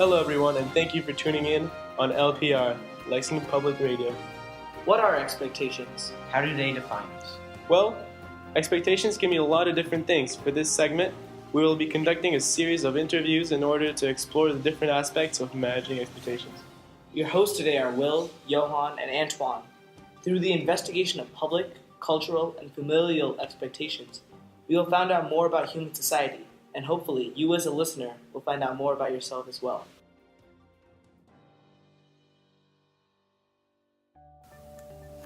Hello everyone, and thank you for tuning in on LPR, Lexington Public Radio. What are expectations? How do they define us? Well, expectations can mean a lot of different things. For this segment, we will be conducting a series of interviews in order to explore the different aspects of managing expectations. Your hosts today are Will, Johan, and Antoine. Through the investigation of public, cultural, and familial expectations, we will find out more about human society, and hopefully you as a listener will find out more about yourself as well.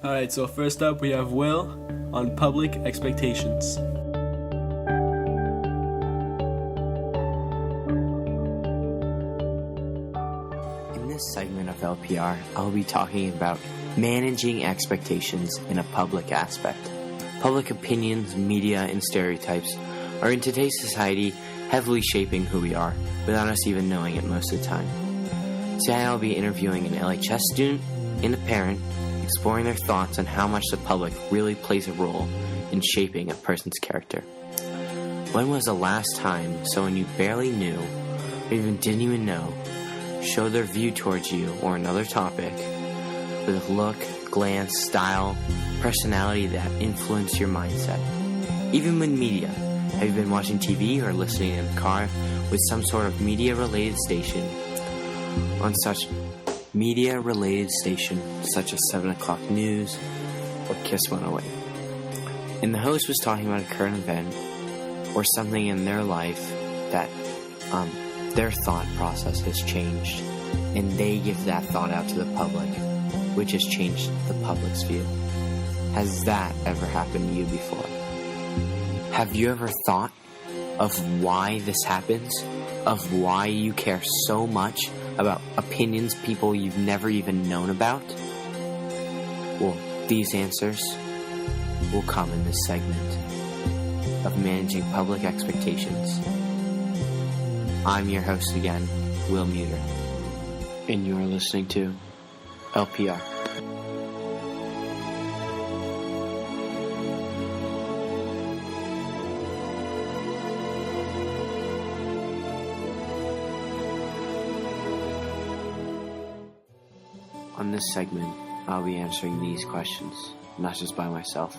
Alright, so first up we have Will on public expectations. In this segment of LPR, I'll be talking about managing expectations in a public aspect. Public opinions, media, and stereotypes are in today's society heavily shaping who we are without us even knowing it most of the time. Today I'll be interviewing an LHS student and a parent, exploring their thoughts on how much the public really plays a role in shaping a person's character. When was the last time someone you barely knew, or even didn't even know, showed their view towards you or another topic with a look, glance, style, personality that influenced your mindset? Even with media, have you been watching TV or listening in a car with some sort of media-related station such as 7 o'clock news or Kiss 108? And the host was talking about a current event or something in their life that their thought process has changed, and they give that thought out to the public, which has changed the public's view. Has that ever happened to you before? Have you ever thought of why this happens? Of why you care so much about opinions people you've never even known about? Well, these answers will come in this segment of managing public expectations. I'm your host again, Will Muter, and you're listening to LPR. On this segment, I'll be answering these questions, not just by myself,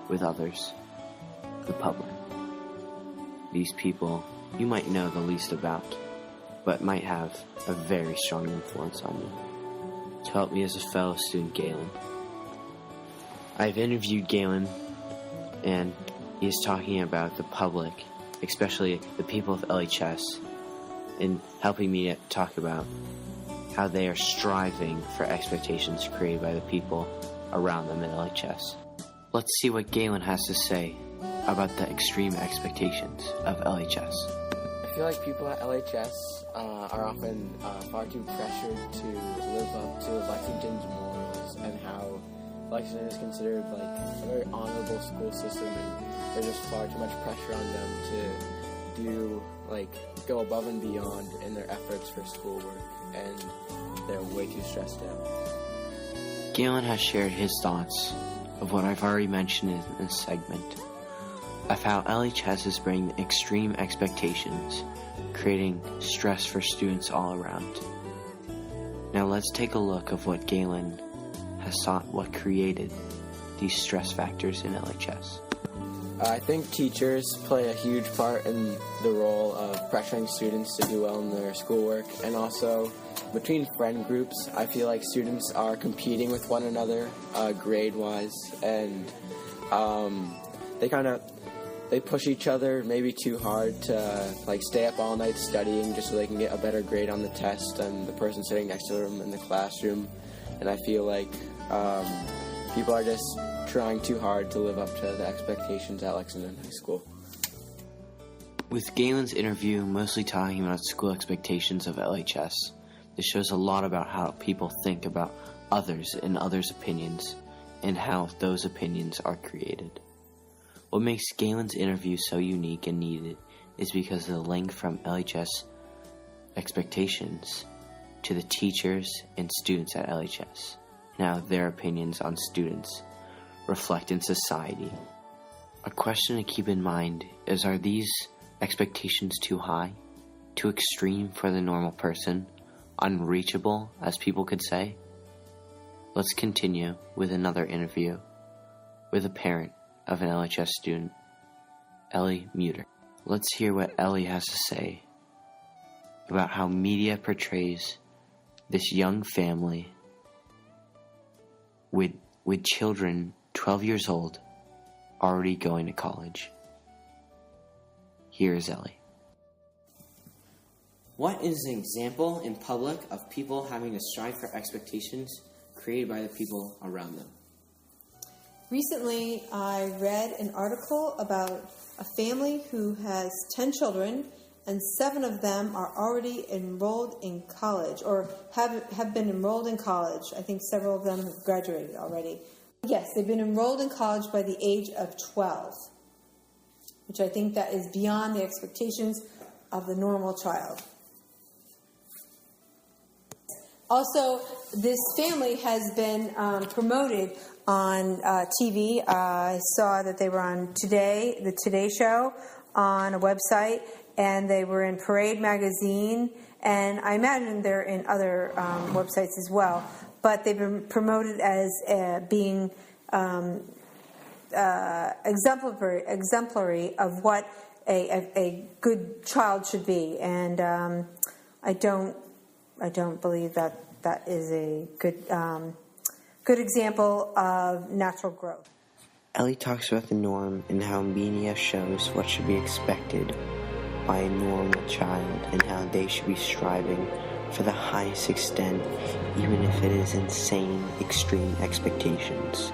with others, the public. These people you might know the least about, but might have a very strong influence on you. To help me is a fellow student, Galen. I've interviewed Galen, and he is talking about the public, especially the people of LHS, and helping me to talk about how they are striving for expectations created by the people around them in LHS. Let's see what Galen has to say about the extreme expectations of LHS. I feel like people at LHS are often far too pressured to live up to Lexington's morals, and how Lexington is considered like a very honorable school system, and there's just far too much pressure on them to go above and beyond in their efforts for schoolwork, and they're way too stressed out. Galen has shared his thoughts of what I've already mentioned in this segment, of how LHS is bringing extreme expectations, creating stress for students all around. Now let's take a look of what Galen has thought what created these stress factors in LHS. I think teachers play a huge part in the role of pressuring students to do well in their schoolwork, and also between friend groups, I feel like students are competing with one another grade-wise, and they push each other maybe too hard to stay up all night studying just so they can get a better grade on the test than the person sitting next to them in the classroom. And I feel like people are just trying too hard to live up to the expectations at Lexington High School. With Galen's interview mostly talking about school expectations of LHS, this shows a lot about how people think about others and others' opinions, and how those opinions are created. What makes Galen's interview so unique and needed is because of the link from LHS expectations to the teachers and students at LHS, and how their opinions on students reflect in society. A question to keep in mind is, are these expectations too high, too extreme for the normal person, unreachable, as people could say? Let's continue with another interview with a parent of an LHS student, Ellie Muter. Let's hear what Ellie has to say about how media portrays this young family with children 12 years old already going to college. Here's Ellie. What is an example in public of people having to strive for expectations created by the people around them? Recently, I read an article about a family who has 10 children, and 7 of them are already enrolled in college, or have been enrolled in college. I think several of them have graduated already. Yes, they've been enrolled in college by the age of 12, which I think that is beyond the expectations of the normal child. Also, this family has been promoted on TV. I saw that they were on the Today Show on a website, and they were in Parade magazine, and I imagine they're in other websites as well. But they've been promoted as being exemplary of what a good child should be, and I don't believe that is a good example of natural growth. Ellie talks about the norm and how media shows what should be expected by a normal child and how they should be striving for the highest extent, even if it is insane, extreme expectations.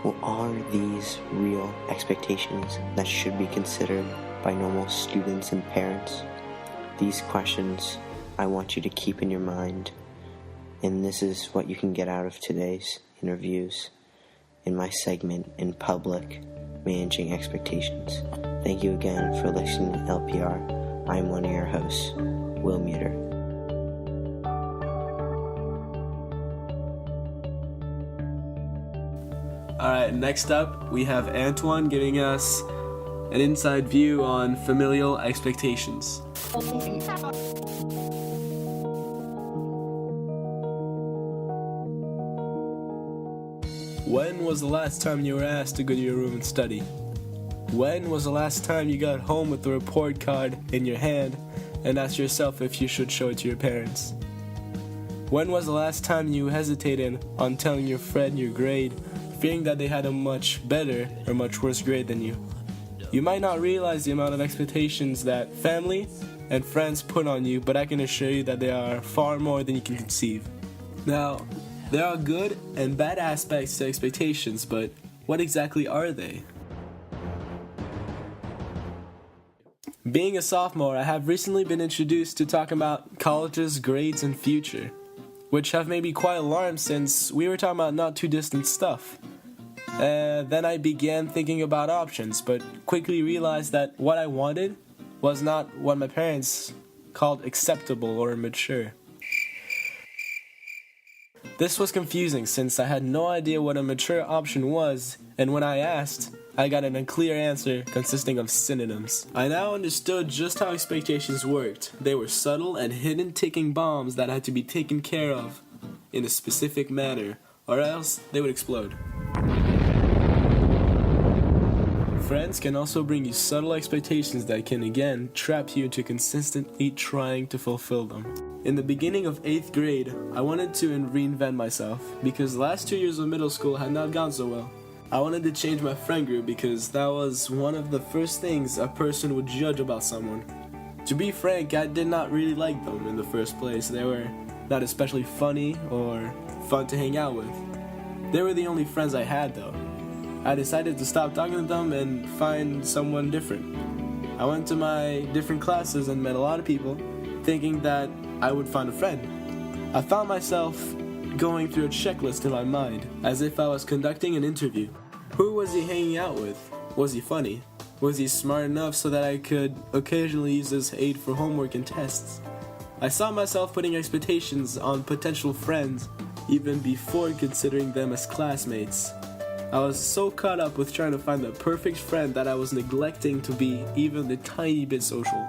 Well, are these real expectations that should be considered by normal students and parents? These questions I want you to keep in your mind, and this is what you can get out of today's interviews in my segment in public, Managing Expectations. Thank you again for listening to LPR. I'm one of your hosts, Will Muter. Alright, next up we have Antoine giving us an inside view on familial expectations. When was the last time you were asked to go to your room and study? When was the last time you got home with the report card in your hand and asked yourself if you should show it to your parents? When was the last time you hesitated on telling your friend your grade, fearing that they had a much better or much worse grade than you? You might not realize the amount of expectations that family and friends put on you, but I can assure you that they are far more than you can conceive. Now, there are good and bad aspects to expectations, but what exactly are they? Being a sophomore, I have recently been introduced to talking about college's grades and future, which have made me quite alarmed since we were talking about not too distant stuff. Then I began thinking about options, but quickly realized that what I wanted was not what my parents called acceptable or mature. This was confusing since I had no idea what a mature option was, and when I asked, I got an unclear answer consisting of synonyms. I now understood just how expectations worked. They were subtle and hidden ticking bombs that had to be taken care of in a specific manner, or else they would explode. Friends can also bring you subtle expectations that can again trap you into consistently trying to fulfill them. In the beginning of 8th grade, I wanted to reinvent myself because the last 2 years of middle school had not gone so well. I wanted to change my friend group because that was one of the first things a person would judge about someone. To be frank, I did not really like them in the first place. They were not especially funny or fun to hang out with. They were the only friends I had though. I decided to stop talking to them and find someone different. I went to my different classes and met a lot of people, thinking that I would find a friend. I found myself going through a checklist in my mind, as if I was conducting an interview. Who was he hanging out with? Was he funny? Was he smart enough so that I could occasionally use his aid for homework and tests? I saw myself putting expectations on potential friends even before considering them as classmates. I was so caught up with trying to find the perfect friend that I was neglecting to be even a tiny bit social.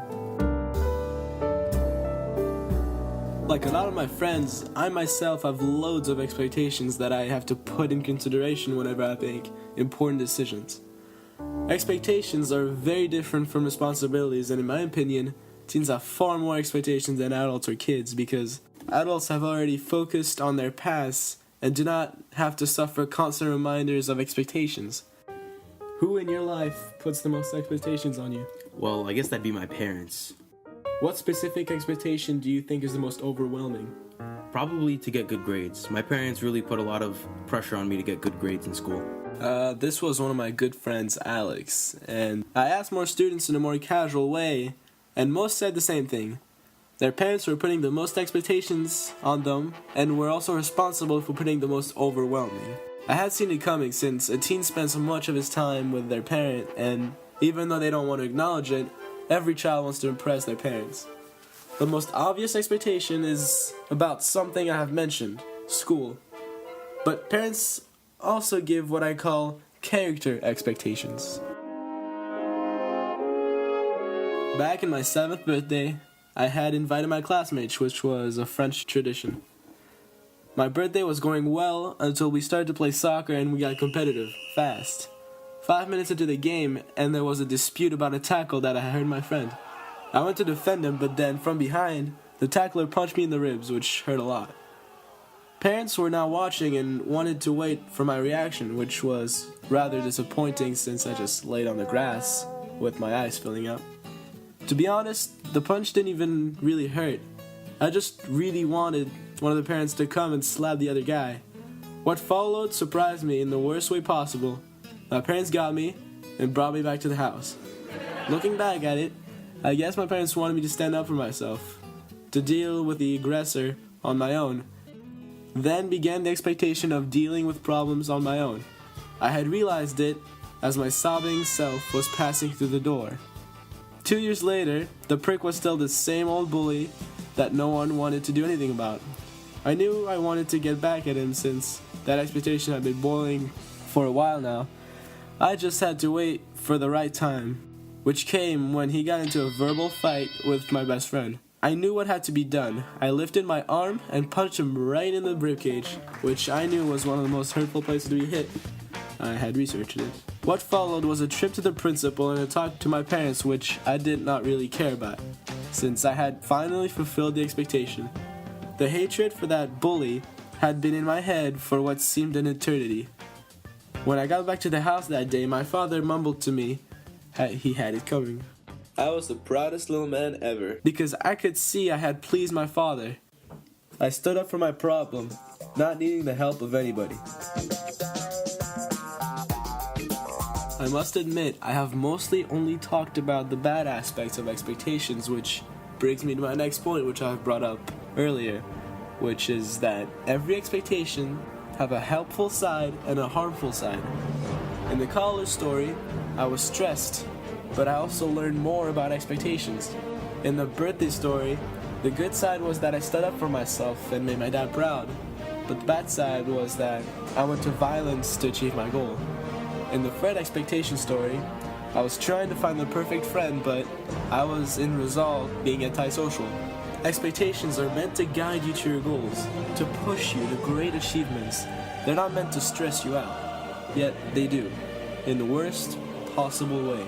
Like a lot of my friends, I myself have loads of expectations that I have to put in consideration whenever I make important decisions. Expectations are very different from responsibilities, and in my opinion, teens have far more expectations than adults or kids because adults have already focused on their pasts and do not have to suffer constant reminders of expectations. Who in your life puts the most expectations on you? Well, I guess that'd be my parents. What specific expectation do you think is the most overwhelming? Probably to get good grades. My parents really put a lot of pressure on me to get good grades in school. This was one of my good friends, Alex, and I asked more students in a more casual way, and most said the same thing. Their parents were putting the most expectations on them, and were also responsible for putting the most overwhelming. I had seen it coming since a teen spends so much of his time with their parent, and even though they don't want to acknowledge it, every child wants to impress their parents. The most obvious expectation is about something I have mentioned, school. But parents also give what I call character expectations. Back in my 7th birthday, I had invited my classmates, which was a French tradition. My birthday was going well until we started to play soccer and we got competitive, fast. 5 minutes into the game, and there was a dispute about a tackle that I heard my friend. I went to defend him, but then from behind, the tackler punched me in the ribs, which hurt a lot. Parents were now watching and wanted to wait for my reaction, which was rather disappointing since I just laid on the grass with my eyes filling up. To be honest, the punch didn't even really hurt. I just really wanted one of the parents to come and slap the other guy. What followed surprised me in the worst way possible. My parents got me and brought me back to the house. Looking back at it, I guess my parents wanted me to stand up for myself, to deal with the aggressor on my own. Then began the expectation of dealing with problems on my own. I had realized it as my sobbing self was passing through the door. 2 years later, the prick was still the same old bully that no one wanted to do anything about. I knew I wanted to get back at him since that expectation had been boiling for a while now. I just had to wait for the right time, which came when he got into a verbal fight with my best friend. I knew what had to be done. I lifted my arm and punched him right in the ribcage, which I knew was one of the most hurtful places to be hit. I had researched it. What followed was a trip to the principal and a talk to my parents, which I did not really care about, since I had finally fulfilled the expectation. The hatred for that bully had been in my head for what seemed an eternity. When I got back to the house that day, my father mumbled to me he had it coming. I was the proudest little man ever, because I could see I had pleased my father. I stood up for my problem, not needing the help of anybody. I must admit, I have mostly only talked about the bad aspects of expectations, which brings me to my next point, which I've brought up earlier, which is that every expectation have a helpful side and a harmful side. In the college story, I was stressed, but I also learned more about expectations. In the birthday story, the good side was that I stood up for myself and made my dad proud, but the bad side was that I went to violence to achieve my goal. In the friend expectation story, I was trying to find the perfect friend, but I was in resolve being antisocial. Expectations are meant to guide you to your goals, to push you to great achievements. They're not meant to stress you out, yet they do, in the worst possible way.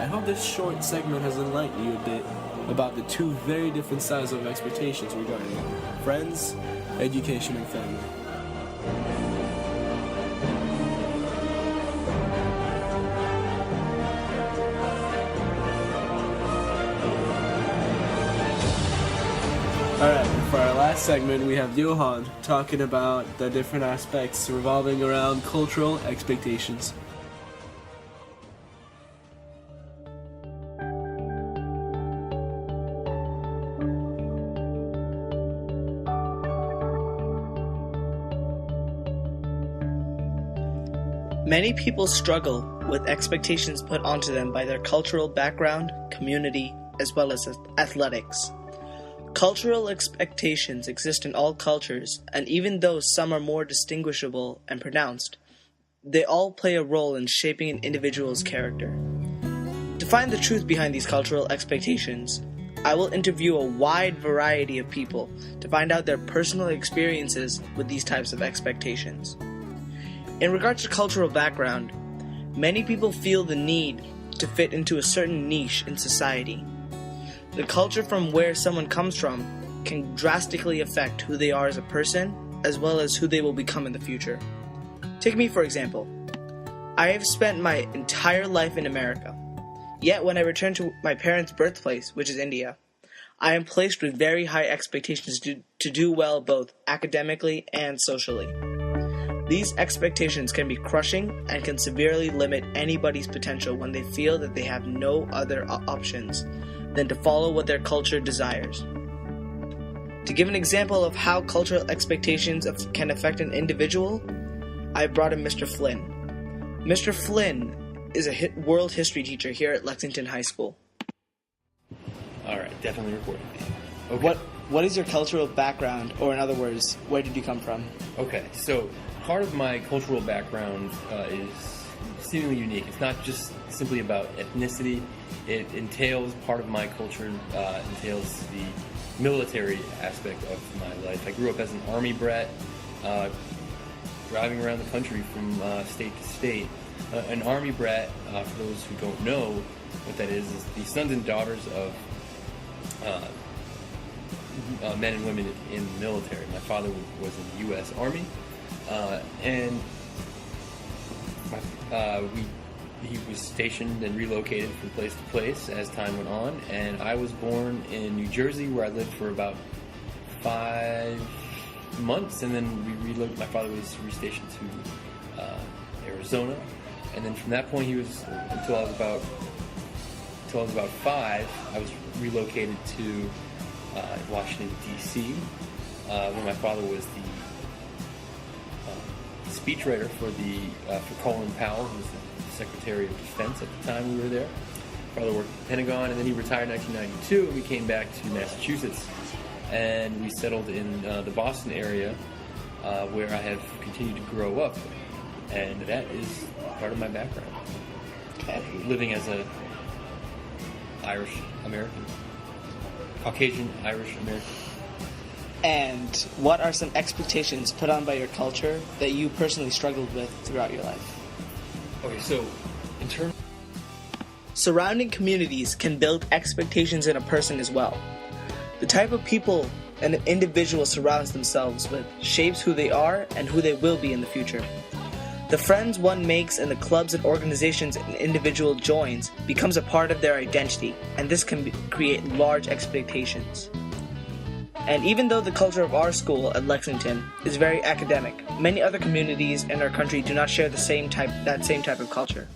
I hope this short segment has enlightened you a bit about the two very different sides of expectations regarding friends, education, and family. Alright, for our last segment, we have Johan talking about the different aspects revolving around cultural expectations. Many people struggle with expectations put onto them by their cultural background, community, as well as athletics. Cultural expectations exist in all cultures, and even though some are more distinguishable and pronounced, they all play a role in shaping an individual's character. To find the truth behind these cultural expectations, I will interview a wide variety of people to find out their personal experiences with these types of expectations. In regards to cultural background, many people feel the need to fit into a certain niche in society. The culture from where someone comes from can drastically affect who they are as a person, as well as who they will become in the future. Take me for example. I have spent my entire life in America. Yet when I return to my parents' birthplace, which is India, I am placed with very high expectations to do well both academically and socially. These expectations can be crushing and can severely limit anybody's potential when they feel that they have no other options than to follow what their culture desires. To give an example of how cultural expectations can affect an individual, I brought in Mr. Flynn. Mr. Flynn is a world history teacher here at Lexington High School. All right, definitely recording. Okay. What is your cultural background, or in other words, where did you come from? Okay, so part of my cultural background is seemingly unique. It's not just simply about ethnicity. It entails, part of my culture entails the military aspect of my life. I grew up as an Army brat, driving around the country from state to state. An Army brat, for those who don't know what that is the sons and daughters of men and women in the military. My father was in the U.S. Army, and he was stationed and relocated from place to place as time went on, and I was born in New Jersey, where I lived for about 5 months, and then my father was restationed to Arizona, and then from that point until I was about 5, I was relocated to Washington, D.C., where my father was the speechwriter for Colin Powell, who was the Secretary of Defense at the time we were there. My father worked at the Pentagon, and then he retired in 1992, and we came back to Massachusetts, and we settled in the Boston area, where I have continued to grow up, and that is part of my background. Okay. Living as a Irish American, Caucasian Irish American. And what are some expectations put on by your culture that you personally struggled with throughout your life? Okay, so in terms... Surrounding communities can build expectations in a person as well. The type of people an individual surrounds themselves with shapes who they are and who they will be in the future. The friends one makes and the clubs and organizations an individual joins becomes a part of their identity, and this can create large expectations. And even though the culture of our school at Lexington is very academic, many other communities in our country do not share that same type of culture.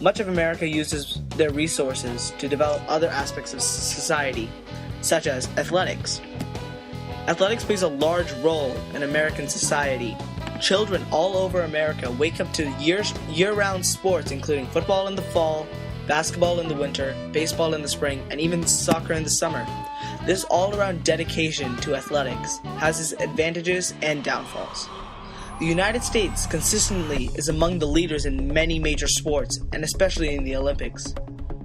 Much of America uses their resources to develop other aspects of society, such as athletics. Athletics plays a large role in American society. Children all over America wake up to year-round sports, including football in the fall, basketball in the winter, baseball in the spring, and even soccer in the summer. This all-around dedication to athletics has its advantages and downfalls. The United States consistently is among the leaders in many major sports, and especially in the Olympics.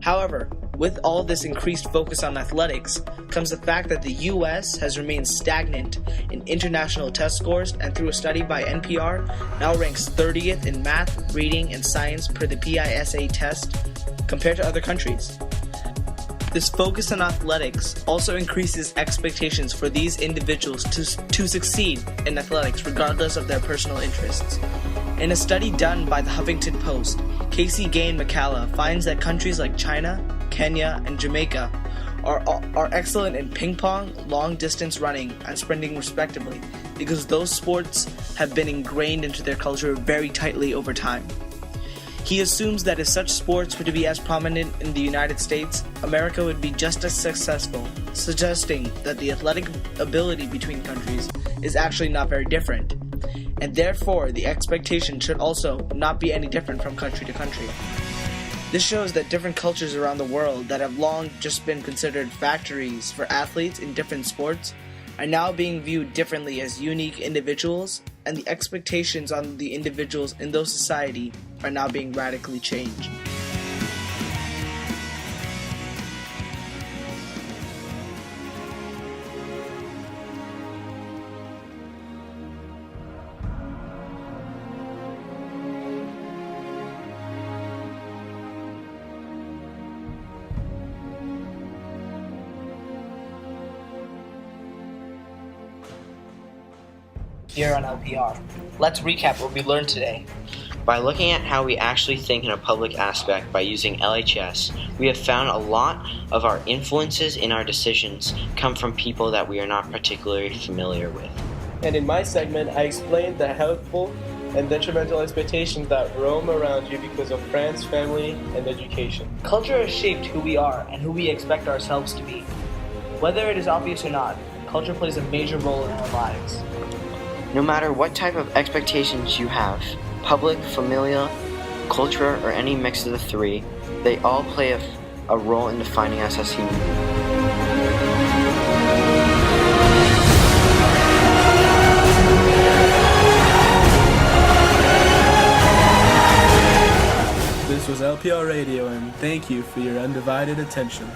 However, with all this increased focus on athletics comes the fact that the U.S. has remained stagnant in international test scores, and through a study by NPR, now ranks 30th in math, reading, and science per the PISA test compared to other countries. This focus on athletics also increases expectations for these individuals to succeed in athletics regardless of their personal interests. In a study done by the Huffington Post, Casey Gain McCalla finds that countries like China, Kenya, and Jamaica are excellent in ping pong, long distance running, and sprinting respectively, because those sports have been ingrained into their culture very tightly over time. He assumes that if such sports were to be as prominent in the United States, America would be just as successful, suggesting that the athletic ability between countries is actually not very different, and therefore the expectation should also not be any different from country to country. This shows that different cultures around the world that have long just been considered factories for athletes in different sports are now being viewed differently as unique individuals, and the expectations on the individuals in those society are now being radically changed. here on LPR. Let's recap what we learned today. By looking at how we actually think in a public aspect by using LHS, we have found a lot of our influences in our decisions come from people that we are not particularly familiar with. And in my segment, I explained the helpful and detrimental expectations that roam around you because of friends, family, and education. Culture has shaped who we are and who we expect ourselves to be. Whether it is obvious or not, culture plays a major role in our lives. No matter what type of expectations you have, public, familial, culture, or any mix of the three, they all play a role in defining us as humans. This was LPR Radio, and thank you for your undivided attention.